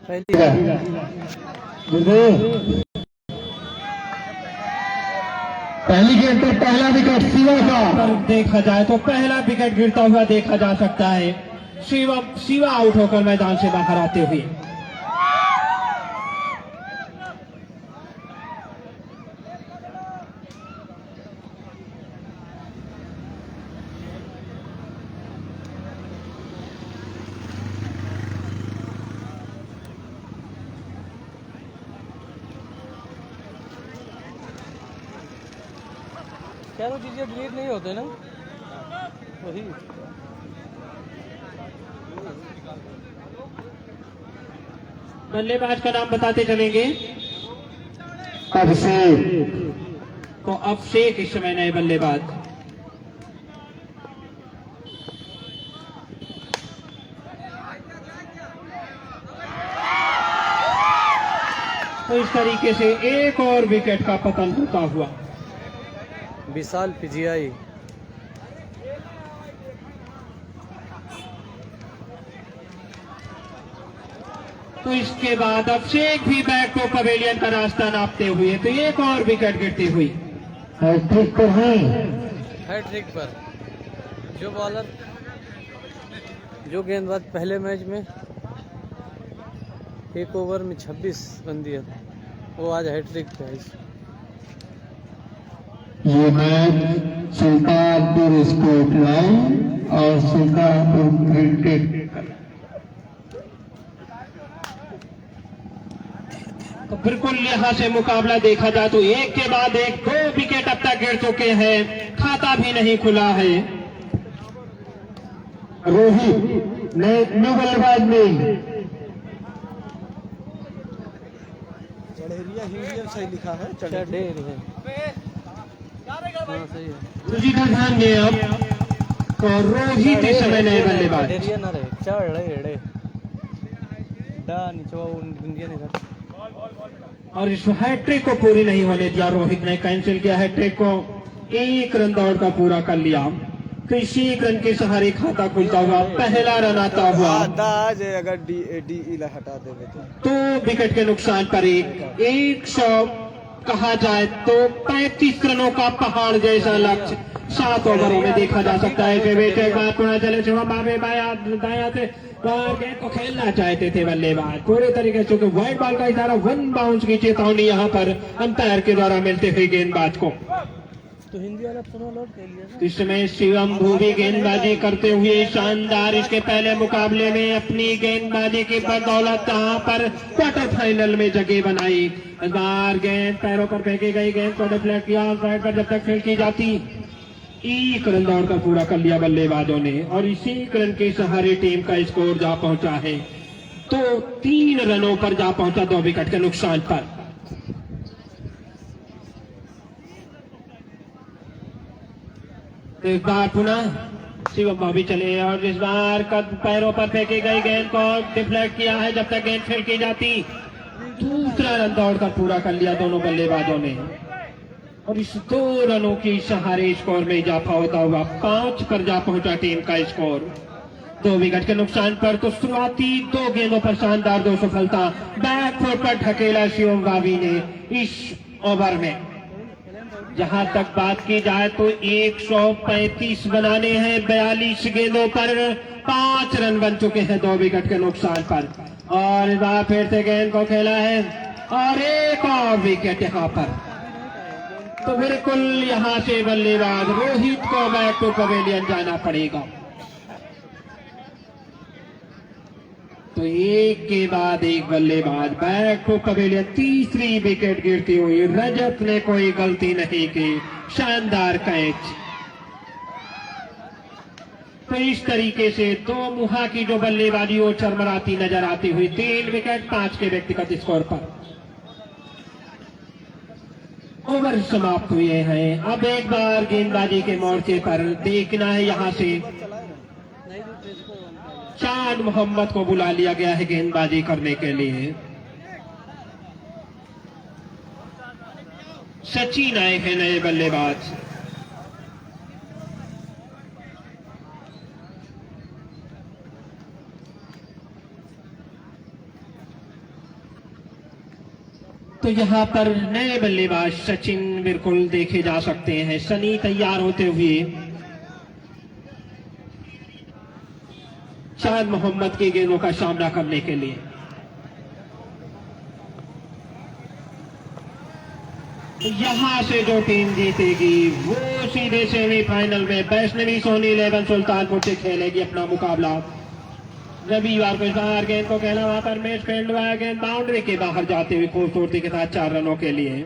पहली गेंद पर पहला विकेट शिवा का। पर देखा जाए तो पहला विकेट गिरता हुआ देखा जा सकता है। शिवा आउट होकर मैदान से बाहर आते हुए। क्या वो चीजें डिलीट नहीं होते ना, वही बल्लेबाज का नाम बताते चलेंगे। अभिषेक। तो अभिषेक इस समय नए बल्लेबाज। तो इस तरीके से एक और विकेट का पतन होता हुआ। विशाल पीजीआई। तो इसके बाद अभिषेक भी बैक टू पवेलियन का रास्ता नापते हुए। तो एक और विकेट गिरती हुई। हैट्रिक पर है। हैट्रिक पर जो बॉलर, जो गेंदबाज पहले मैच में एक ओवर में 26 रन दिया था, वो आज हैट्रिक पे है। ये मैच सुल्तानपुर स्पोर्ट लाइन और सुल्तानपुर क्रिकेट। तो बिल्कुल यहां से मुकाबला देखा जाए तो एक के बाद एक 2 विकेट अब तक गिर चुके हैं। खाता भी नहीं खुला है। रोहित न्यू बल्लेबाज में। चढ़ेरिया हीलियम सही लिखा है, चढ़ेर है। हाँ, सही है। तुझी का ध्यान दे अब। तो रोहित इस समय नए बल्लेबाज। चढ़ेरिया ना रहे, चढ़ेरे डा नीचवा इंडिया ने था। और इस हैट्रिक को पूरी नहीं होने दिया। रोहित ने कैंसिल किया हैट्रिक को। 1 रन दौड़ का पूरा कर लिया। तो इसी 1 रन के सहारे खाता खुलता हुआ पहला रन आता हुआ। अगर डी हटा देंगे तो 2 विकेट के नुकसान पर 100 कहा जाए तो 35 रनों का पहाड़ जैसा लक्ष्य 7 ओवरों में देखा जा सकता है। बेटे चले दाया से गेंद को खेलना चाहते थे बल्लेबाज पूरे तरीके से। वाइड बॉल का इशारा, 1 बाउंस की चेतावनी यहाँ पर अंपायर के द्वारा मिलते हुए गेंदबाज को। तो हिंदी वाला सुनो लोड कर लिया। इस समय शिवम भूवी गेंदबाजी करते हुए शानदार इसके पहले मुकाबले में अपनी गेंदबाजी की बदौलत यहाँ पर क्वार्टर फाइनल में जगह बनाई। इस बार गेंद पैरों पर फेंकी गई, गेंद को डिफ्लेक्ट किया साइड पर जब तक फील्ड की जाती। 1 रन दौड़ का पूरा कर लिया बल्लेबाजों ने और इसी 1 रन के सहारे टीम का स्कोर जा पहुंचा है। तो 3 रनों पर जा पहुंचा 2 विकेट के नुकसान पर। एक बार पुनः शिवम भाभी चले और इस बार कद पैरों पर फेंकी गई गेंद को डिफ्लेक्ट किया है जब तक गेंद फील्ड की जाती। 2रा रन दौड़कर पूरा कर लिया दोनों बल्लेबाजों ने और इस 2 रनों की सहारे स्कोर में इजाफा होता हुआ 5 पर जा पहुंचा टीम का स्कोर। 2 विकेट के नुकसान पर। तो शुरुआती 2 गेंदों पर शानदार 2 सफलता बैकफुट पर ढकेला शिवम भाभी ने इस ओवर में। जहां तक बात की जाए तो 135 बनाने हैं 42 गेंदों पर। 5 रन बन चुके हैं 2 विकेट के नुकसान पर। और इस बार फिर से गेंद को खेला है और एक और विकेट यहां पर। तो बिल्कुल यहां से बल्लेबाज रोहित को बैक टू पवेलियन जाना पड़ेगा। तो एक के बाद एक बल्लेबाज बैक टू पवेलियन। 3री विकेट गिरती हुई। रजत ने कोई गलती नहीं की, शानदार कैच। तो इस तरीके से 2 मुहा की जो बल्लेबाजी वो चरमराती नजर आती हुई। 3 विकेट 5 के व्यक्तिगत स्कोर पर। ओवर समाप्त हुए हैं। अब एक बार गेंदबाजी के मोर्चे पर देखना है यहां से चांद मोहम्मद को बुला लिया गया है गेंदबाजी करने के लिए। सचिन आए हैं नए बल्लेबाज। तो यहाँ पर नए बल्लेबाज सचिन बिल्कुल देखे जा सकते हैं। सनी तैयार होते हुए चांद मोहम्मद की गेंदों का सामना करने के लिए। यहां से जो टीम जीतेगी वो सीधे सेमीफाइनल में वैष्णवी सोनी 11 सुल्तानपुर से खेलेगी अपना मुकाबला। रविवार को इस बार गेंद को खेला, वहां पर मैच फील्ड हुआ, गेंद बाउंड्री के बाहर जाते हुए खूबसूरती के साथ 4 रनों के लिए।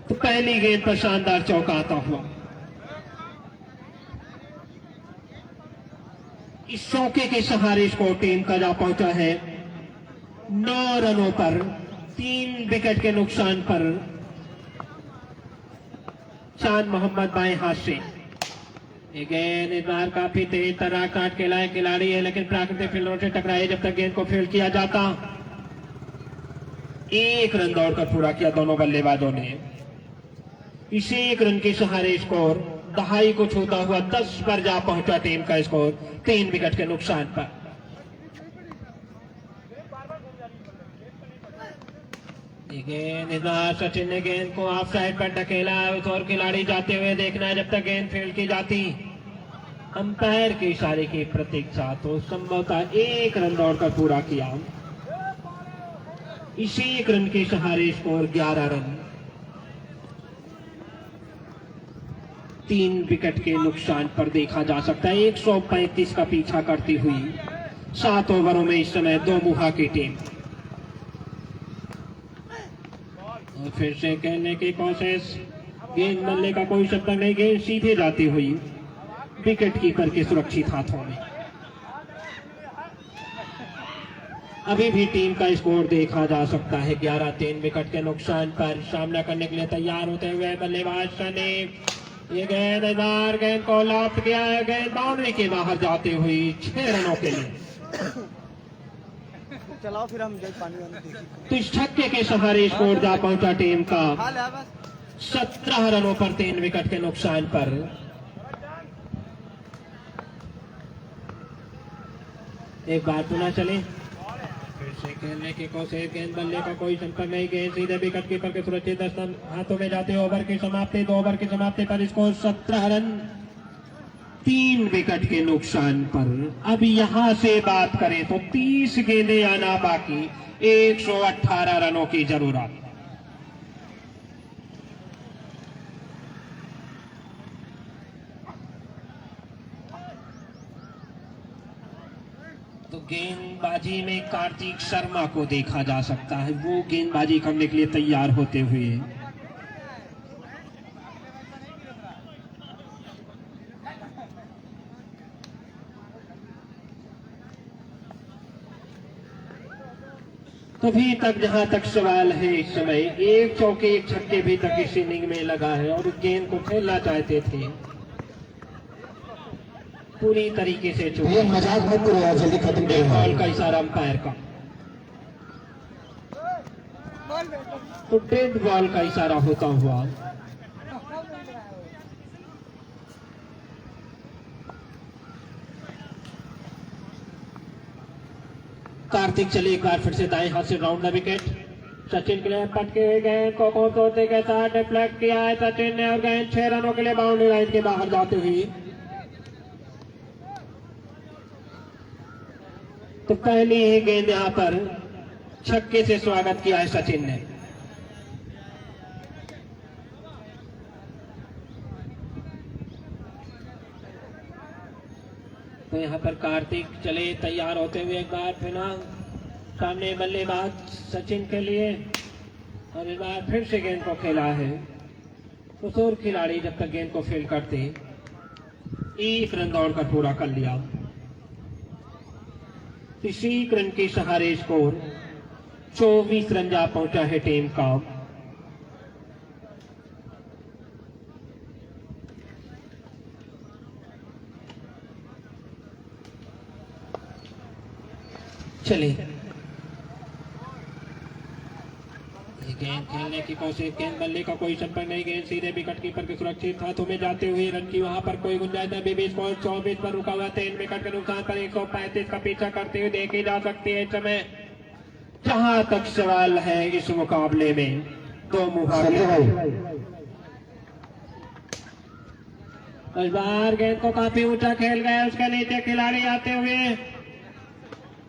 तो पहली गेंद पर शानदार चौका आता हुआ। इस चौके के सहारे स्कोर टीम का जा पहुंचा है 9 रनों पर, 3 विकेट के नुकसान पर। चांद मोहम्मद बाएं हाथ से गेंद इस बार काफी तेज तराक काट के लाए खिलाड़ी है, लेकिन प्राकृतिक फील्डरों से टकराए जब तक गेंद को फील्ड किया जाता। 1 रन दौड़कर पूरा किया दोनों बल्लेबाजों ने। इस 1 रन के सहारे स्कोर दहाई को छूता हुआ 10 पर जा पहुंचा टीम का स्कोर, 3 विकेट के नुकसान पर। गेंद इस बार सचिन ने गेंद को ऑफ साइड पर ढकेला, उस और खिलाड़ी जाते हुए देखना है जब तक गेंद फील्ड की जाती। अंपायर के इशारे की प्रतीक्षा, तो संभवतः 1 रन दौड़कर पूरा किया। इसी 1 रन के सहारे स्कोर 11 रन, 3 विकेट के नुकसान पर देखा जा सकता है। 135 का पीछा करती हुई 7 ओवरों में इस समय 2 मुहा की टीम। और फिर से कहने की कोशिश, गेंद मलने का कोई शब्द नहीं, गेंद सीधे जाती हुई विकेट कीपर के सुरक्षित हाथों में। अभी भी टीम का स्कोर देखा जा सकता है 11, 3 विकेट के नुकसान पर। सामना करने के लिए तैयार होते हुए बल्लेबाज सनी, ये गेंद को लॉफ्ट किया है, गेंद बाउंड्री के बाहर जाती हुई 6 रनों के लिए। चलाओ फिर हम पानी। तो इस छक्के के सहारे स्कोर जा पहुंचा टीम का 17 रनों पर, 3 विकेट के नुकसान पर। एक बार पुनः चले, फिर से खेलने की कोशिश, गेंद बल्ले का कोई संपर्क नहीं, गेंद सीधे विकेट कीपर के सुरक्षित हाथों में जाते। ओवर की समाप्ति, 2 ओवर की समाप्ति पर स्कोर 17 रन, 3 विकेट के नुकसान पर। अब यहां से बात करें तो 30 गेंदें आना बाकी, 118 रनों की जरूरत। तो गेंदबाजी में कार्तिक शर्मा को देखा जा सकता है, वो गेंदबाजी करने के लिए तैयार होते हुए। अभी तक जहां तक सवाल है, इस समय 1 चौके 1 छक्के भी तक इस इनिंग में लगा है और गेंद को खेलना चाहते थे, पूरी तरीके से चूक। ये मजाक मत करो यार, जल्दी खत्म करो। बॉल का इशारा अंपायर का, तो डेड बॉल का इशारा होता हुआ कार्तिक चले एक बार फिर से दाएं हाथ से राउंड द विकेट। सचिन के लिए पटके हुए गेंद को खूबसूरती के साथ डिफ्लेक्ट किया है सचिन ने, और गेंद 6 रनों के लिए बाउंड्री लाइन के बाहर जाते हुए। तो पहली ही गेंद यहां पर छक्के से स्वागत किया है सचिन ने। तो यहाँ पर कार्तिक चले तैयार होते हुए एक बार फिर सामने बल्लेबाज सचिन के लिए, और इस बार फिर से गेंद को खेला है। तो खिलाड़ी जब तक गेंद को फील्ड करते 1 रन दौड़कर पूरा कर लिया। इसी 1 रन के सहारे स्कोर 24 रन जा पहुंचा है टीम का। चले गेंद खेलने की कोशिश, गेंद बल्ले का कोई संपर्क नहीं, गेंद सीधे विकेट कीपर के सुरक्षित हाथों में जाते हुए रन की वहां पर कोई गुंजाइश नहीं। बीबी स्कोर 24 पर रुका हुआ, 3 विकेट के नुकसान पर 135 का पीछा करते हुए देखी जा सकती है। इस समय जहां तक सवाल है इस मुकाबले में दो संजय मुहावरे भाई इस बार गेंद को काफी ऊंचा खेल गया, उसके नीचे खिलाड़ी आते हुए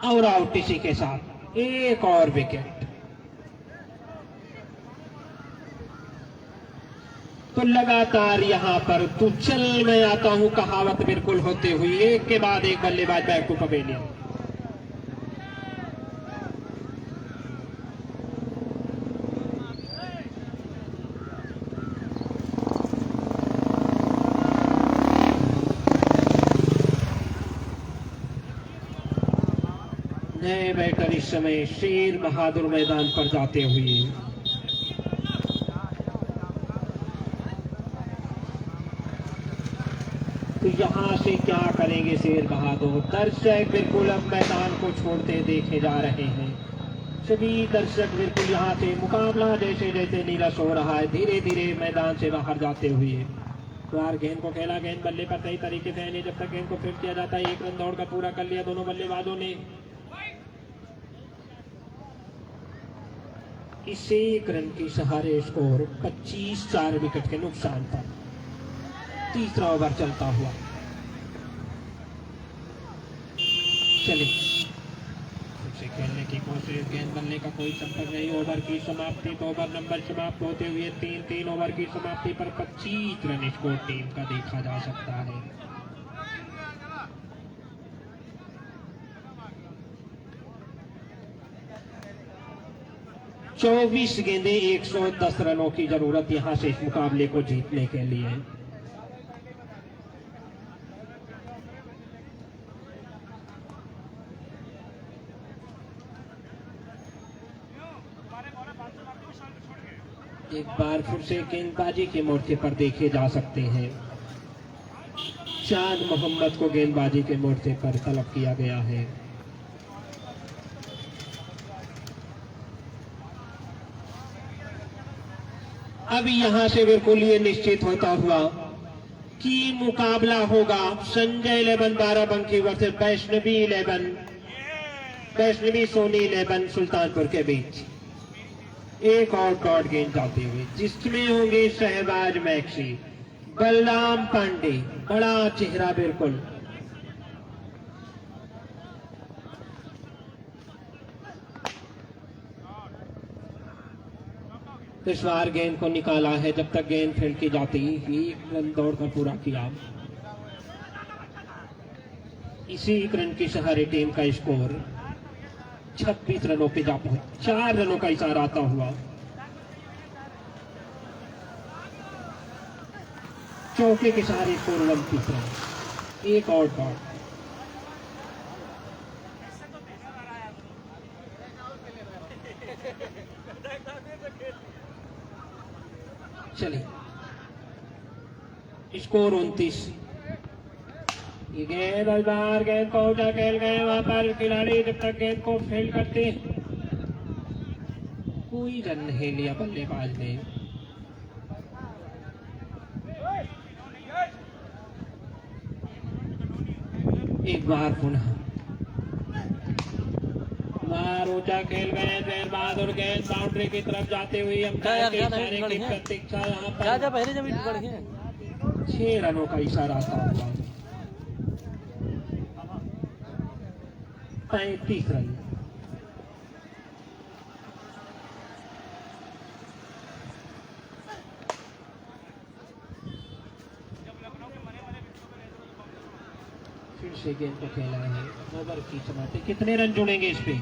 और आउट इसी के साथ एक और विकेट। तो लगातार यहां पर तू चल मैं आता हूं कहावत बिल्कुल होते हुई एक के बाद एक बल्लेबाज बैक टू पवेलियन। नए बैटर इस समय शेर बहादुर मैदान पर जाते हुए तो यहां से क्या करेंगे शेर बहादुर। दर्शक बिल्कुल अब मैदान को छोड़ते देखे जा रहे हैं, सभी दर्शक बिल्कुल यहां से मुकाबला जैसे जैसे नीरस हो रहा है धीरे धीरे मैदान से बाहर जाते हुए। बार गेंद को खेला, गेंद बल्ले पर सही तरीके से नहीं, जब तक गेंद को फिर किया जाता है। एक रन दौड़ का पूरा कर लिया दोनों बल्लेबाजों ने। इस एक रन के सहारे स्कोर 25 4 विकेट के नुकसान पर तीसरा ओवर चलता हुआ। चले उसे खेलने की कोशिश, गेंद बनने का कोई संपर्क नहीं। ओवर की समाप्ति, तो ओवर नंबर समाप्त होते हुए 3-3 ओवर की समाप्ति पर 25 रन स्कोर टीम का देखा जा सकता है। चौबीस गेंदें 110 रनों की जरूरत यहां से इस मुकाबले को जीतने के लिए। एक बार फिर से गेंदबाजी के मोर्चे पर देखे जा सकते हैं। चांद मोहम्मद को गेंदबाजी के मोर्चे पर तलब किया गया है। अभी यहां से बिल्कुल ये निश्चित होता हुआ कि मुकाबला होगा संजय 11 बाराबंकी वर्सेस वैष्णवी सोनी 11 सुल्तानपुर के बीच। एक और डॉट गेंद जाते हुए जिसमें होंगे शहबाज मैक्सी, बलराम पांडे, बड़ा चेहरा बिल्कुल। इस बार गेंद को निकाला है, जब तक गेंद फील्ड की जाती एक रन दौड़कर पूरा किया। इसी एक रन के सहारे टीम का स्कोर 26 रनों पे जा पहुंचा। 4 रनों का इशारा आता हुआ चौके के सहारे स्कोर 29 रन। एक और डॉट। चलिए स्कोर 29। ये गेंद इस बार गेंद को उठा खेल गए वहां पर खिलाड़ी, जब तक गेंद को फील्ड करते कोई रन नहीं लिया बल्लेबाज ने। एक बार पुनः बार ऊंचा खेल गए शेर बहादुर, गेंद बाउंड्री की तरफ जाते हुए अंपायर के इशारे की प्रतीक्षा यहाँ पर पहले जमीन पकड़ है 6 रनों का इशारा था हुआ। 35 रन। फिर से गेंद को खेला है, ओवर की समाप्ति। कितने रन जुड़ेंगे इस पे?